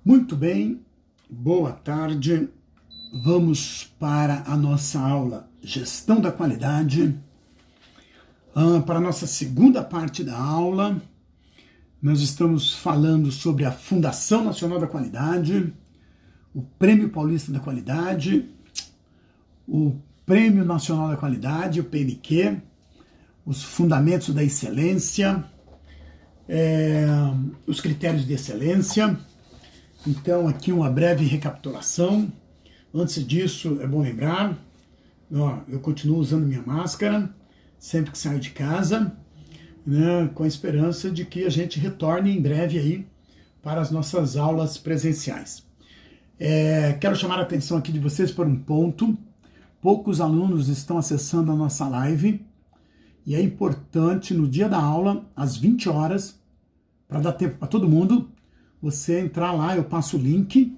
Muito bem, boa tarde. Vamos para a nossa aula Gestão da Qualidade. Para a nossa segunda parte da aula, nós estamos falando sobre a Fundação Nacional da Qualidade, o Prêmio Paulista da Qualidade, o Prêmio Nacional da Qualidade, o PNQ, os Fundamentos da Excelência, os critérios de excelência. Então, aqui uma breve recapitulação. Antes disso, é bom lembrar, eu continuo usando minha máscara sempre que saio de casa, né, com a esperança de que a gente retorne em breve aí para as nossas aulas presenciais. Quero chamar a atenção aqui de vocês por um ponto. Poucos alunos estão acessando a nossa live e é importante no dia da aula, às 20 horas, para dar tempo para todo mundo, você entrar lá, eu passo o link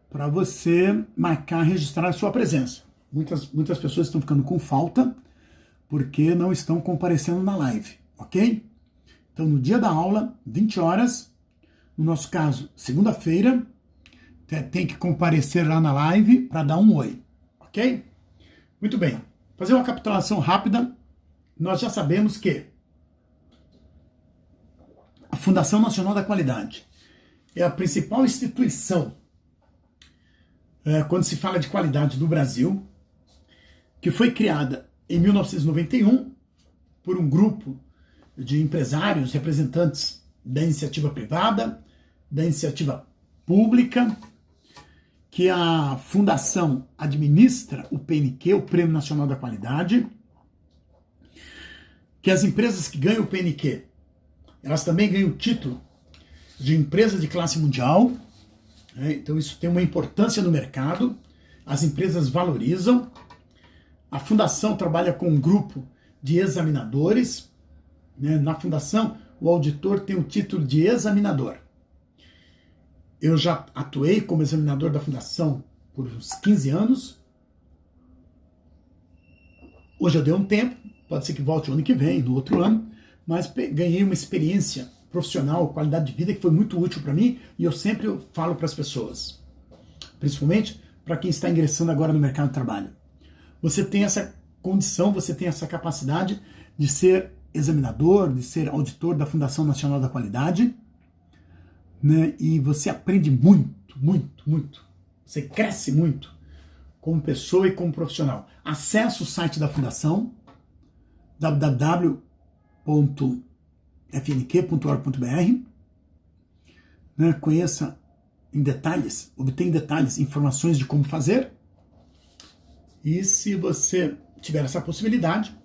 para você marcar, registrar a sua presença. Muitas pessoas estão ficando com falta porque não estão comparecendo na live, ok? Então, no dia da aula, 20 horas, no nosso caso, segunda-feira, tem que comparecer lá na live para dar um oi, ok? Muito bem. Fazer uma capitulação rápida. Nós já sabemos que a Fundação Nacional da Qualidade é a principal instituição quando se fala de qualidade do Brasil, que foi criada em 1991 por um grupo de empresários, representantes da iniciativa privada, da iniciativa pública, que a fundação administra o PNQ, o Prêmio Nacional da Qualidade, que as empresas que ganham o PNQ, elas também ganham o título de empresa de classe mundial, né? Então isso tem uma importância no mercado, as empresas valorizam, a fundação trabalha com um grupo de examinadores, né? Na fundação o auditor tem o título de examinador. Eu já atuei como examinador da fundação por uns 15 anos, hoje eu dei um tempo, pode ser que volte o ano que vem, no outro ano, mas ganhei uma experiência profissional, qualidade de vida que foi muito útil para mim e eu sempre falo para as pessoas, principalmente para quem está ingressando agora no mercado de trabalho. Você tem essa condição, você tem essa capacidade de ser examinador, de ser auditor da Fundação Nacional da Qualidade, né? E você aprende muito, muito, muito. Você cresce muito como pessoa e como profissional. Acesse o site da Fundação, www.fnq.org.br, né? Conheça em detalhes, obtenha em detalhes informações de como fazer. E se você tiver essa possibilidade,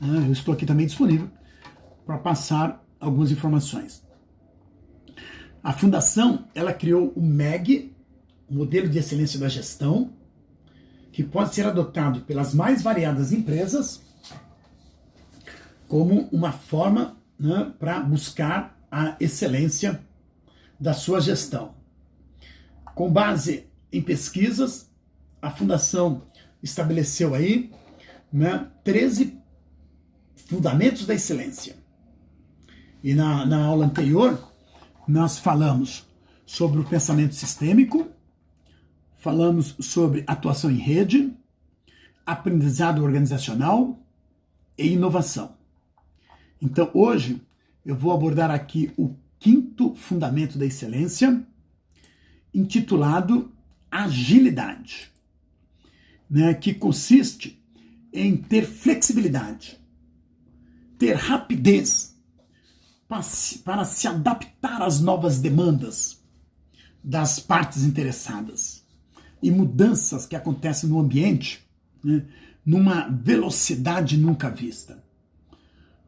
eu estou aqui também disponível para passar algumas informações. A Fundação, ela criou o MEG, o Modelo de Excelência da Gestão, que pode ser adotado pelas mais variadas empresas como uma forma, né, para buscar a excelência da sua gestão. Com base em pesquisas, a Fundação estabeleceu aí, né, 13 fundamentos da excelência. E na aula anterior, nós falamos sobre o pensamento sistêmico, falamos sobre atuação em rede, aprendizado organizacional e inovação. Então, hoje, eu vou abordar aqui o 5º fundamento da excelência, intitulado agilidade, né, que consiste em ter flexibilidade, ter rapidez para se adaptar às novas demandas das partes interessadas e mudanças que acontecem no ambiente, né, numa velocidade nunca vista.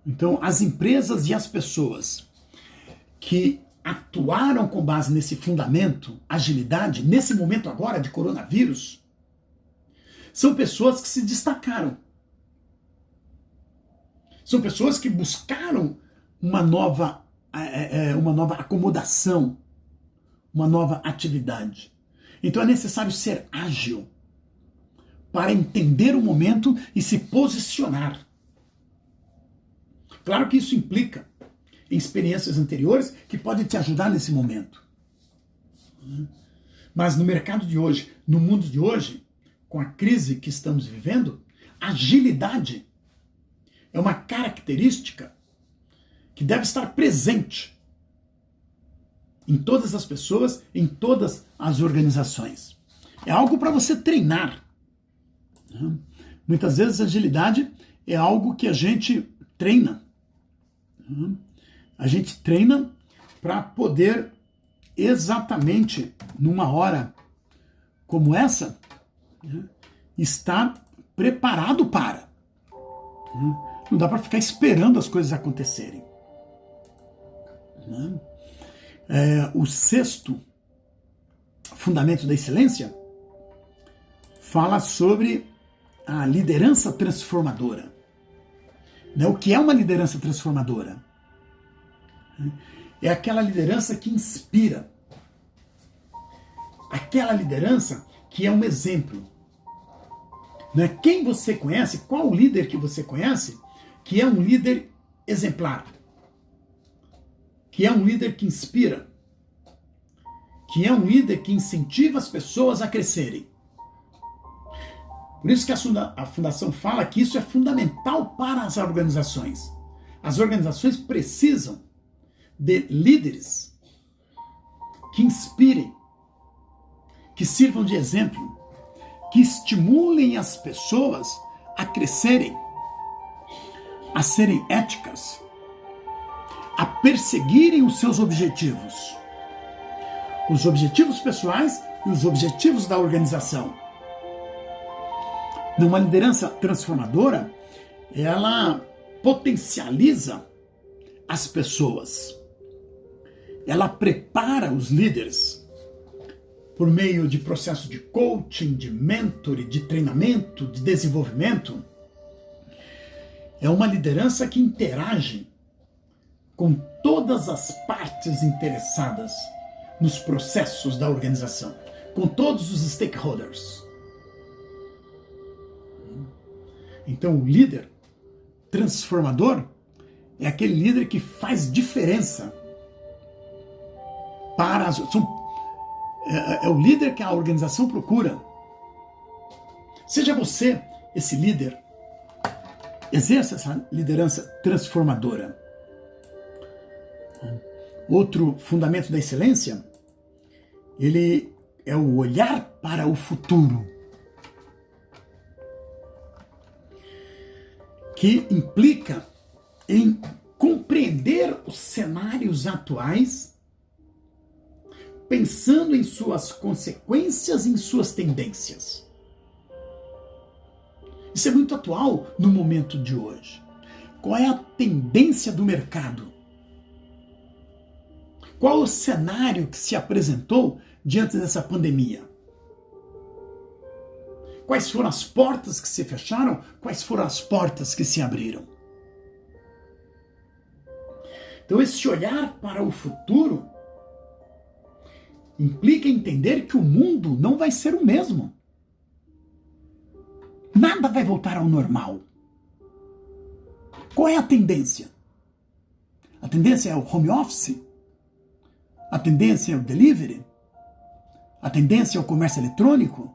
Então, as empresas e as pessoas que atuaram com base nesse fundamento, agilidade, nesse momento agora de coronavírus, são pessoas que se destacaram. São pessoas que buscaram uma nova acomodação, uma nova atividade. Então é necessário ser ágil para entender o momento e se posicionar. Claro que isso implica em experiências anteriores que podem te ajudar nesse momento. Mas no mercado de hoje, no mundo de hoje, com a crise que estamos vivendo, agilidade é uma característica que deve estar presente em todas as pessoas, em todas as organizações. É algo para você treinar. Muitas vezes agilidade é algo que a gente treina. A gente treina para poder exatamente numa hora como essa estar preparado para. Não dá para ficar esperando as coisas acontecerem. O sexto fundamento da excelência fala sobre a liderança transformadora. O que é uma liderança transformadora? É aquela liderança que inspira. Aquela liderança que é um exemplo. Quem você conhece, qual o líder que você conhece, que é um líder exemplar, que é um líder que inspira, que é um líder que incentiva as pessoas a crescerem. Por isso que a Fundação fala que isso é fundamental para as organizações. As organizações precisam de líderes que inspirem, que sirvam de exemplo, que estimulem as pessoas a crescerem, a serem éticas, a perseguirem os seus objetivos pessoais e os objetivos da organização. Numa liderança transformadora, ela potencializa as pessoas. Ela prepara os líderes por meio de processo de coaching, de mentoring, de treinamento, de desenvolvimento. É uma liderança que interage com todas as partes interessadas nos processos da organização, com todos os stakeholders. Então, o líder transformador é aquele líder que faz diferença para as... É o líder que a organização procura. Seja você esse líder, exerça essa liderança transformadora. Outro fundamento da excelência, ele é o olhar para o futuro, que implica em compreender os cenários atuais, pensando em suas consequências e em suas tendências. Isso é muito atual no momento de hoje. Qual é a tendência do mercado? Qual o cenário que se apresentou diante dessa pandemia? Quais foram as portas que se fecharam? Quais foram as portas que se abriram? Então, esse olhar para o futuro implica entender que o mundo não vai ser o mesmo. Nada vai voltar ao normal. Qual é a tendência? A tendência é o home office? A tendência é o delivery? A tendência é o comércio eletrônico?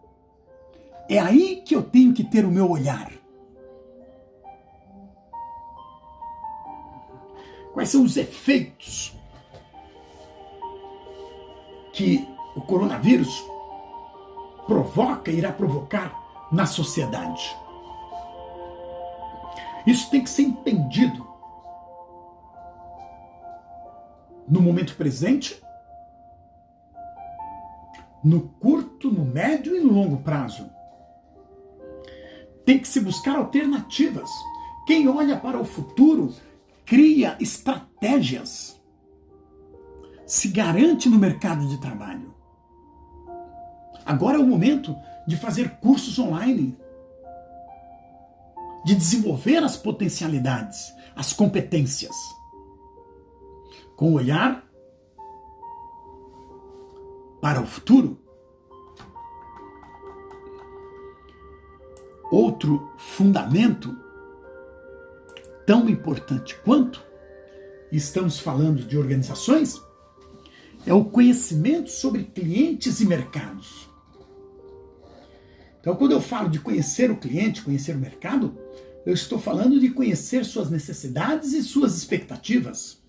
É aí que eu tenho que ter o meu olhar. Quais são os efeitos que o coronavírus irá provocar na sociedade? Isso tem que ser entendido no momento presente, no curto, no médio e no longo prazo. Tem que se buscar alternativas. Quem olha para o futuro cria estratégias, se garante no mercado de trabalho. Agora é o momento de fazer cursos online, de desenvolver as potencialidades, as competências, com olhar para o futuro. Outro fundamento tão importante quanto, estamos falando de organizações, é o conhecimento sobre clientes e mercados. Então, quando eu falo de conhecer o cliente, conhecer o mercado, eu estou falando de conhecer suas necessidades e suas expectativas.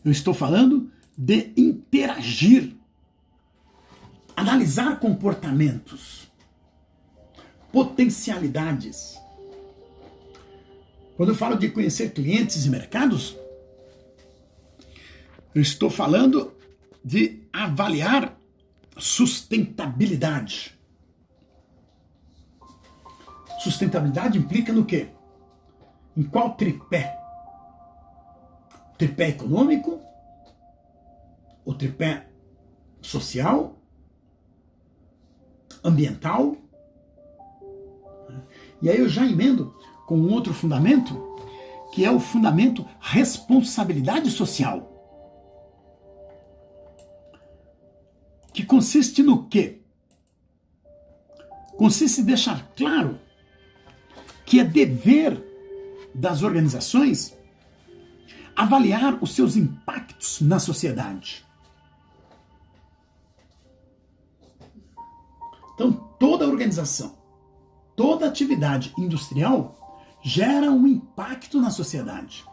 Eu estou falando de interagir, analisar comportamentos, potencialidades. Quando eu falo de conhecer clientes e mercados, eu estou falando de avaliar sustentabilidade. Sustentabilidade implica no quê? Em qual tripé? O tripé econômico? O tripé social? Ambiental? E aí eu já emendo com um outro fundamento, que é o fundamento responsabilidade social. Que consiste no quê? Consiste em deixar claro que é dever das organizações avaliar os seus impactos na sociedade. Então, toda organização, toda atividade industrial gera um impacto na sociedade.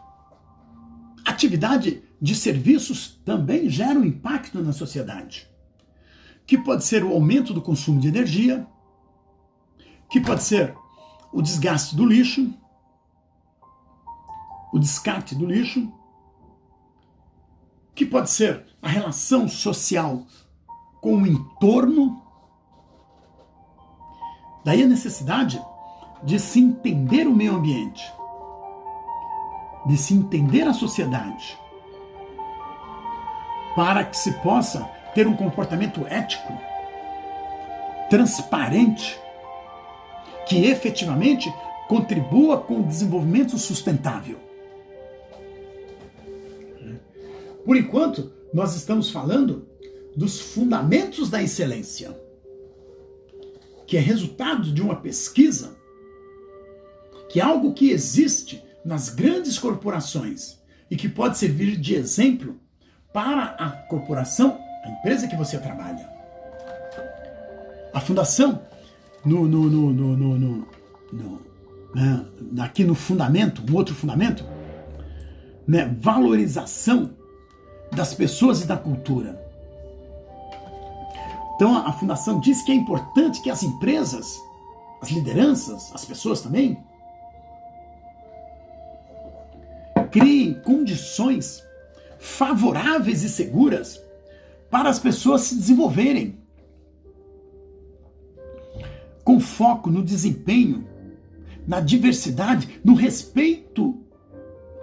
Atividade de serviços também gera um impacto na sociedade, que pode ser o aumento do consumo de energia, que pode ser o desgaste do lixo, o descarte do lixo, que pode ser a relação social com o entorno. Daí a necessidade de se entender o meio ambiente, de se entender a sociedade, para que se possa ter um comportamento ético, transparente, que efetivamente contribua com o desenvolvimento sustentável. Por enquanto, nós estamos falando dos fundamentos da excelência, que é resultado de uma pesquisa, que é algo que existe nas grandes corporações e que pode servir de exemplo para a corporação, a empresa que você trabalha. A fundação, aqui no fundamento, um outro fundamento, né, valorização das pessoas e da cultura. Então a fundação diz que é importante que as empresas, as lideranças, as pessoas também, criem condições favoráveis e seguras para as pessoas se desenvolverem, com foco no desempenho, na diversidade, no respeito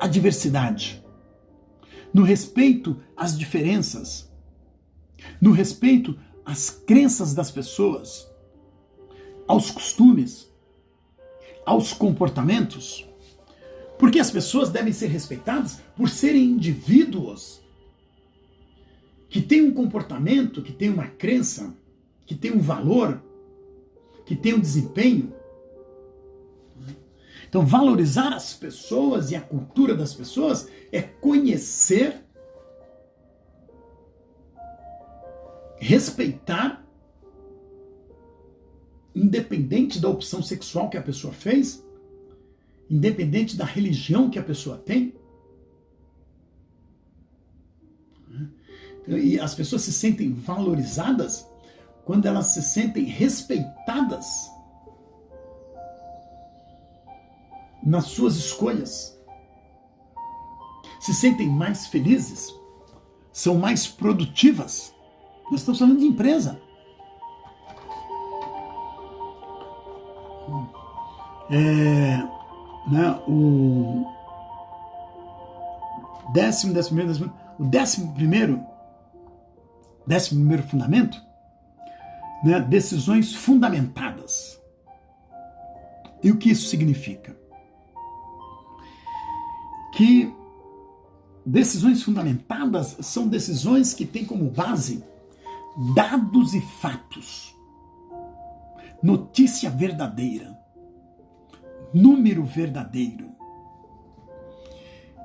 à diversidade, no respeito às diferenças, no respeito às crenças das pessoas, aos costumes, aos comportamentos, porque as pessoas devem ser respeitadas por serem indivíduos que têm um comportamento, que têm uma crença, que têm um valor, que têm um desempenho. Então, valorizar as pessoas e a cultura das pessoas é conhecer, respeitar, independente da opção sexual que a pessoa fez, independente da religião que a pessoa tem. E as pessoas se sentem valorizadas quando elas se sentem respeitadas nas suas escolhas, se sentem mais felizes, são mais produtivas. Nós estamos falando de empresa. O décimo primeiro fundamento, né, decisões fundamentadas. E o que isso significa? Que decisões fundamentadas são decisões que têm como base dados e fatos, notícia verdadeira, número verdadeiro.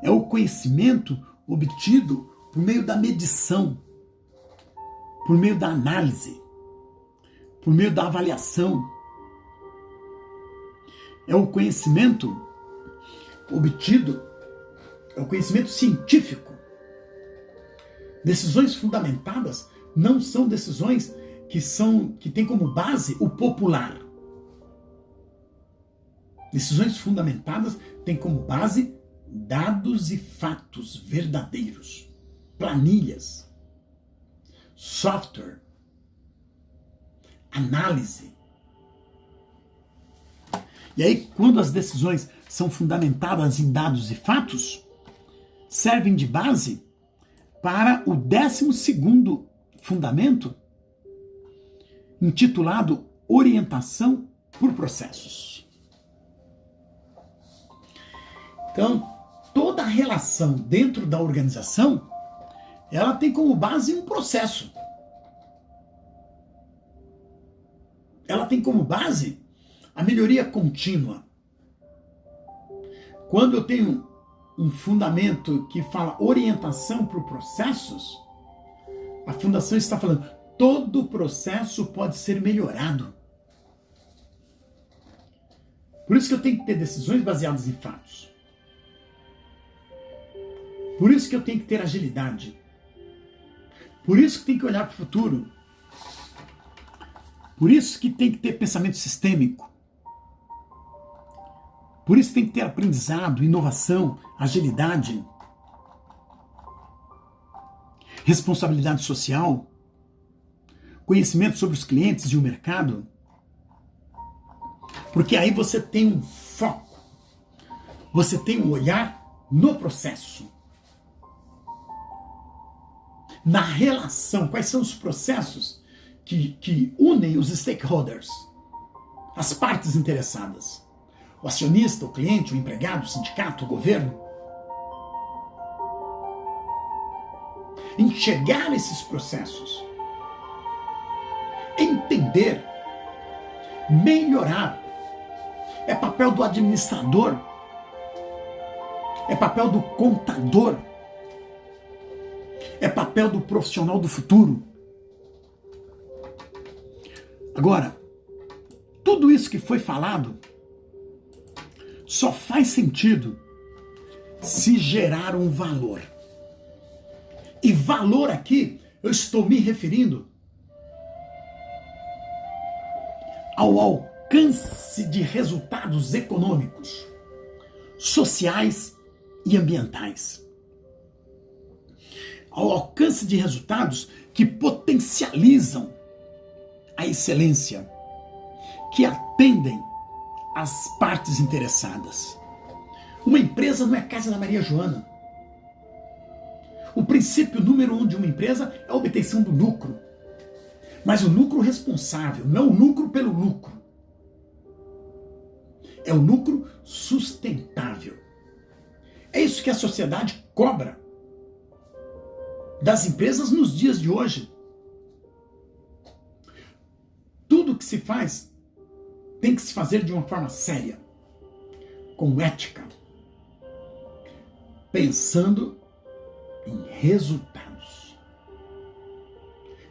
É o conhecimento obtido por meio da medição, por meio da análise, por meio da avaliação. É o conhecimento obtido, é o conhecimento científico. Decisões fundamentadas não são decisões que têm como base o popular. Decisões fundamentadas têm como base dados e fatos verdadeiros, planilhas, software, análise. E aí, quando as decisões são fundamentadas em dados e fatos, servem de base para o 12º fundamento, intitulado Orientação por Processos. Então, toda a relação dentro da organização, ela tem como base um processo. Ela tem como base a melhoria contínua. Quando eu tenho um fundamento que fala orientação por processos, a fundação está falando todo processo pode ser melhorado. Por isso que eu tenho que ter decisões baseadas em fatos. Por isso que eu tenho que ter agilidade. Por isso que tem que olhar para o futuro. Por isso que tem que ter pensamento sistêmico. Por isso tem que ter aprendizado, inovação, agilidade, responsabilidade social, conhecimento sobre os clientes e o mercado. Porque aí você tem um foco, você tem um olhar no processo, na relação. Quais são os processos que unem os stakeholders, as partes interessadas? O acionista, o cliente, o empregado, o sindicato, o governo. Enxergar esses processos. Entender. Melhorar. É papel do administrador. É papel do contador. É papel do profissional do futuro. Agora, tudo isso que foi falado só faz sentido se gerar um valor. E valor aqui, eu estou me referindo ao alcance de resultados econômicos, sociais e ambientais. Ao alcance de resultados que potencializam a excelência, que atendem as partes interessadas. Uma empresa não é a casa da Maria Joana. O princípio número 1 de uma empresa é a obtenção do lucro. Mas o lucro responsável, não o lucro pelo lucro. É o lucro sustentável. É isso que a sociedade cobra das empresas nos dias de hoje. Tudo que se faz tem que se fazer de uma forma séria, com ética, pensando em resultados.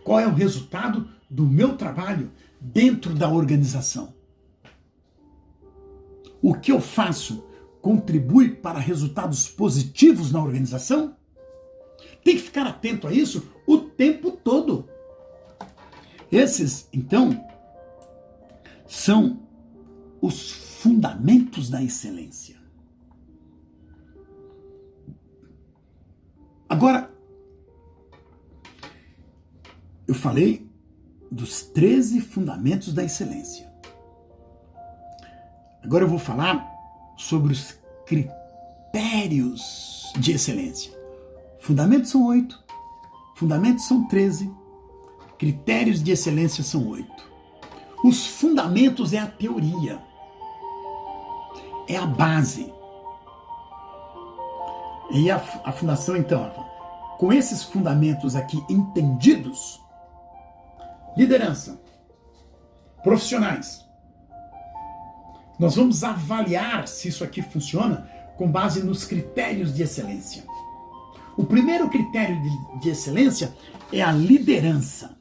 Qual é o resultado do meu trabalho dentro da organização? O que eu faço contribui para resultados positivos na organização? Tem que ficar atento a isso o tempo todo. Esses, então, são os fundamentos da excelência. Agora, eu falei dos 13 fundamentos da excelência. Agora eu vou falar sobre os critérios de excelência. Fundamentos são 8, fundamentos são 13, critérios de excelência são 8. Os fundamentos é a teoria, é a base. E a fundação, então, com esses fundamentos aqui entendidos, liderança, profissionais, nós vamos avaliar se isso aqui funciona com base nos critérios de excelência. O primeiro critério de excelência é a liderança.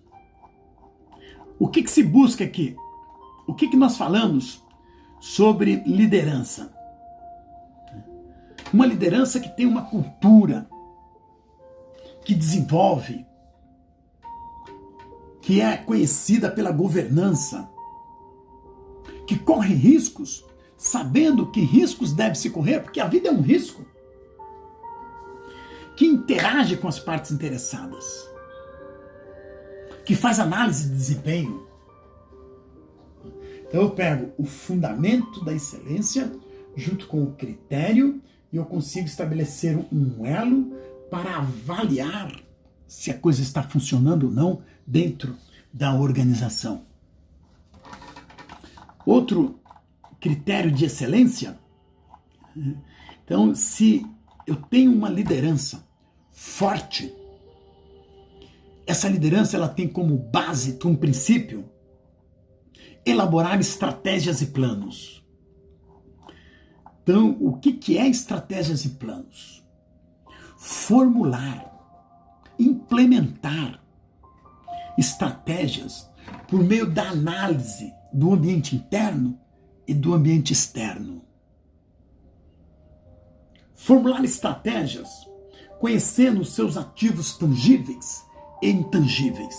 O que se busca aqui? O que nós falamos sobre liderança? Uma liderança que tem uma cultura, que desenvolve, que é conhecida pela governança, que corre riscos, sabendo que riscos deve se correr, porque a vida é um risco, que interage com as partes interessadas, que faz análise de desempenho. Então eu pego o fundamento da excelência junto com o critério e eu consigo estabelecer um elo para avaliar se a coisa está funcionando ou não dentro da organização. Outro critério de excelência, então, se eu tenho uma liderança forte, essa liderança ela tem como base, como princípio, elaborar estratégias e planos. Então, o que é estratégias e planos? Formular, implementar estratégias por meio da análise do ambiente interno e do ambiente externo. Formular estratégias conhecendo os seus ativos tangíveis e intangíveis.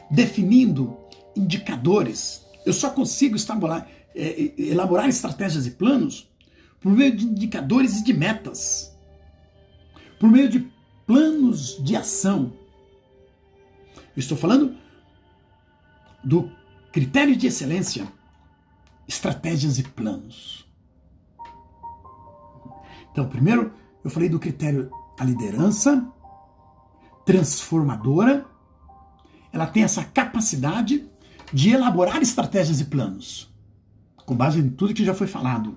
Definindo indicadores. Eu só consigo elaborar estratégias e planos por meio de indicadores e de metas. Por meio de planos de ação. Eu estou falando do critério de excelência, estratégias e planos. Então, primeiro, eu falei do critério a liderança transformadora. Ela tem essa capacidade de elaborar estratégias e planos, com base em tudo que já foi falado.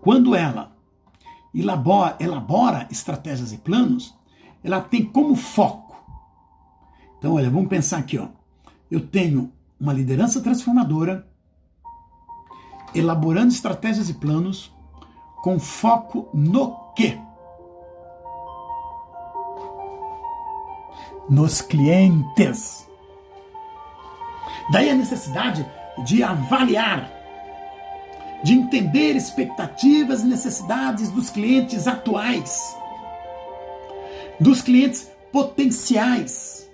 Quando ela elabora estratégias e planos, ela tem como foco. Então, olha, vamos pensar aqui, ó. Eu tenho uma liderança transformadora, elaborando estratégias e planos, com foco no quê? Nos clientes. Daí a necessidade de avaliar, de entender expectativas e necessidades dos clientes atuais, dos clientes potenciais.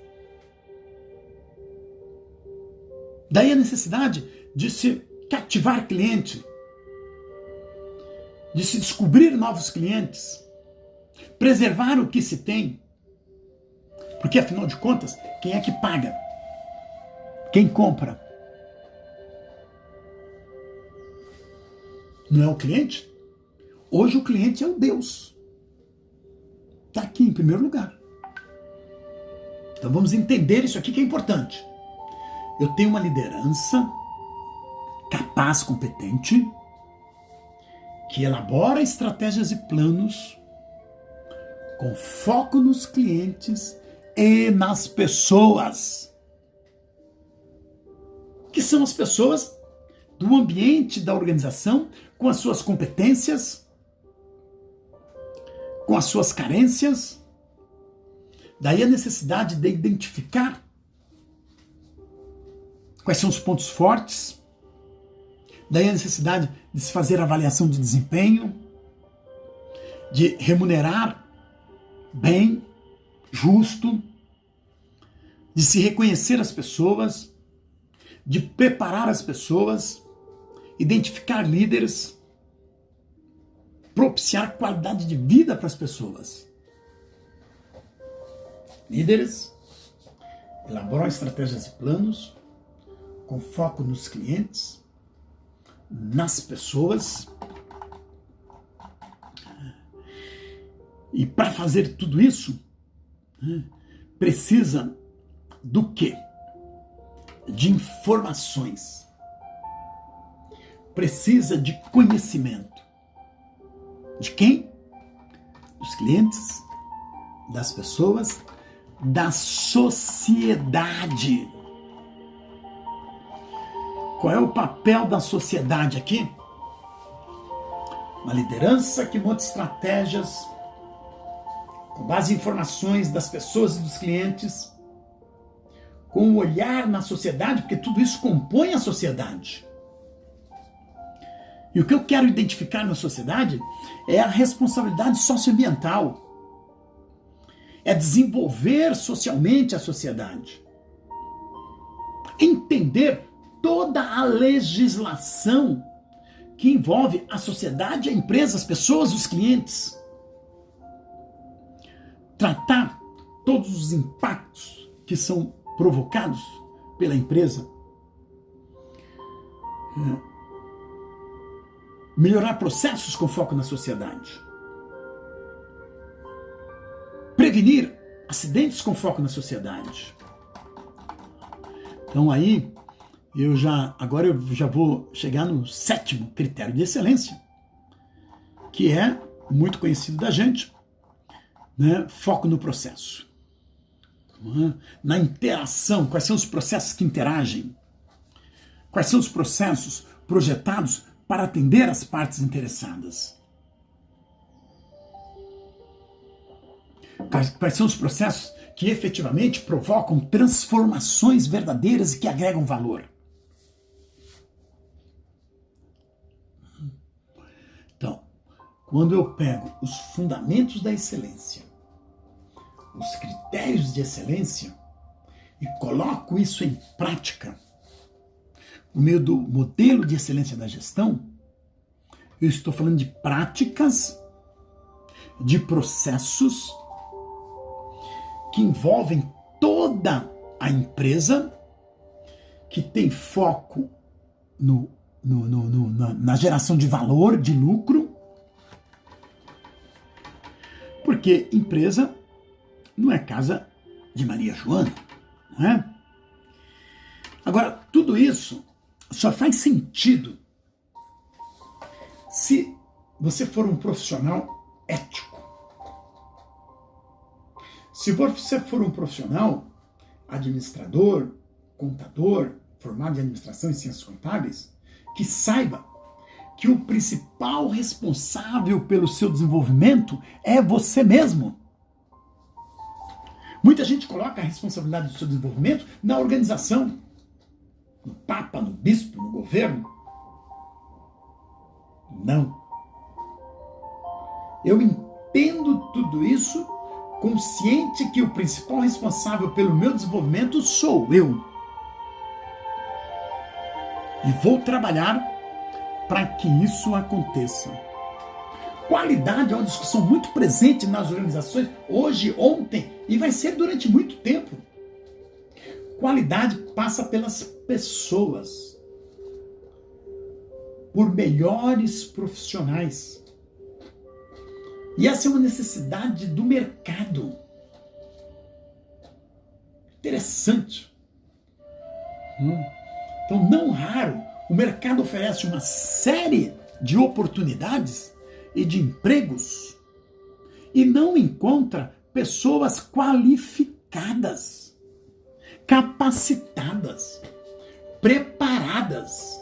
Daí a necessidade de se cativar cliente, de se descobrir novos clientes, preservar o que se tem, porque afinal de contas, quem é que paga? Quem compra? Não é o cliente? Hoje o cliente é o Deus. Está aqui em primeiro lugar. Então vamos entender isso aqui que é importante. Eu tenho uma liderança capaz, competente, que elabora estratégias e planos com foco nos clientes e nas pessoas, que são as pessoas do ambiente da organização, com as suas competências, com as suas carências. Daí a necessidade de identificar quais são os pontos fortes. Daí a necessidade de se fazer avaliação de desempenho, de remunerar bem, justo, de se reconhecer as pessoas, de preparar as pessoas, identificar líderes, propiciar qualidade de vida para as pessoas. Líderes elaboram estratégias e planos com foco nos clientes, nas pessoas. E para fazer tudo isso, precisa do quê? De informações. Precisa de conhecimento. De quem? Dos clientes, das pessoas, da sociedade. Qual é o papel da sociedade aqui? Uma liderança que monta estratégias com base em informações das pessoas e dos clientes, com um olhar na sociedade, porque tudo isso compõe a sociedade. E o que eu quero identificar na sociedade é a responsabilidade socioambiental. É desenvolver socialmente a sociedade. Entender toda a legislação que envolve a sociedade, a empresa, as pessoas, os clientes. Tratar todos os impactos que são provocados pela empresa. Melhorar processos com foco na sociedade. Prevenir acidentes com foco na sociedade. Então aí, agora eu já vou chegar no 7º critério de excelência, que é muito conhecido da gente, né? Foco no processo. Na interação, quais são os processos que interagem? Quais são os processos projetados para atender as partes interessadas? Quais são os processos que efetivamente provocam transformações verdadeiras e que agregam valor? Então, quando eu pego os fundamentos da excelência, os critérios de excelência, e coloco isso em prática, no meio do modelo de excelência da gestão, eu estou falando de práticas, de processos que envolvem toda a empresa, que tem foco na geração de valor, de lucro, porque empresa não é casa de Maria Joana, não é? Agora, tudo isso só faz sentido se você for um profissional ético. Se você for um profissional administrador, contador, formado em administração e ciências contábeis, que saiba que o principal responsável pelo seu desenvolvimento é você mesmo. Muita gente coloca a responsabilidade do seu desenvolvimento na organização, no Papa, no Bispo, no governo. Não. Eu entendo tudo isso, consciente que o principal responsável pelo meu desenvolvimento sou eu. E vou trabalhar para que isso aconteça. Qualidade é uma discussão muito presente nas organizações, hoje, ontem, e vai ser durante muito tempo. Qualidade passa pelas pessoas, por melhores profissionais. E essa é uma necessidade do mercado. Interessante. Então, não raro, o mercado oferece uma série de oportunidades e de empregos e não encontra pessoas qualificadas, capacitadas, preparadas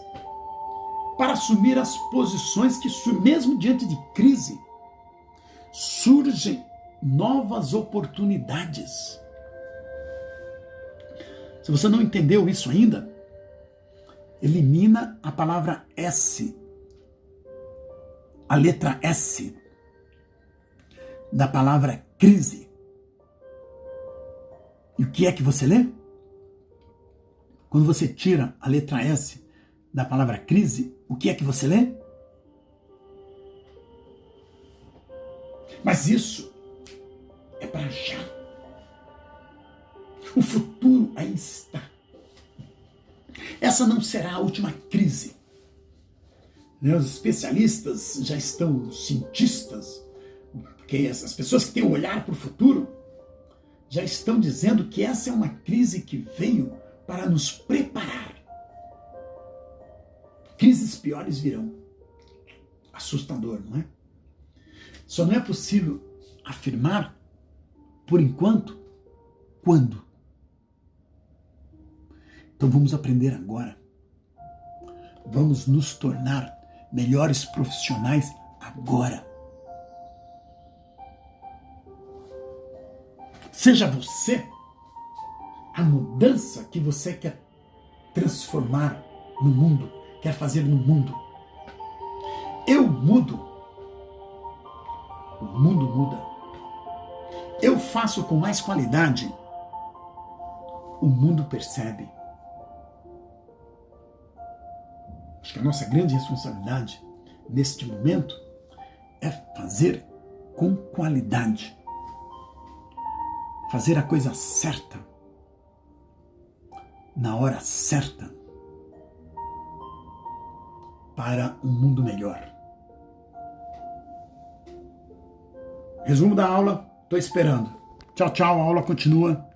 para assumir as posições que, mesmo diante de crise, surgem novas oportunidades. Se você não entendeu isso ainda, elimina a palavra S, a letra S da palavra crise. E o que é que você lê? Quando você tira a letra S da palavra crise, o que é que você lê? Mas isso é para já. O futuro aí está. Essa não será a última crise. Os especialistas já estão, os cientistas, porque as pessoas que têm um olhar para o futuro, já estão dizendo que essa é uma crise que veio para nos preparar. Crises piores virão. Assustador, não é? Só não é possível afirmar, por enquanto, quando. Então vamos aprender agora. Vamos nos tornar melhores profissionais agora. Seja você a mudança que você quer transformar no mundo, quer fazer no mundo. Eu mudo, o mundo muda. Eu faço com mais qualidade, o mundo percebe. Acho que a nossa grande responsabilidade neste momento é fazer com qualidade. Fazer a coisa certa, na hora certa, para um mundo melhor. Resumo da aula, estou esperando. Tchau, tchau, a aula continua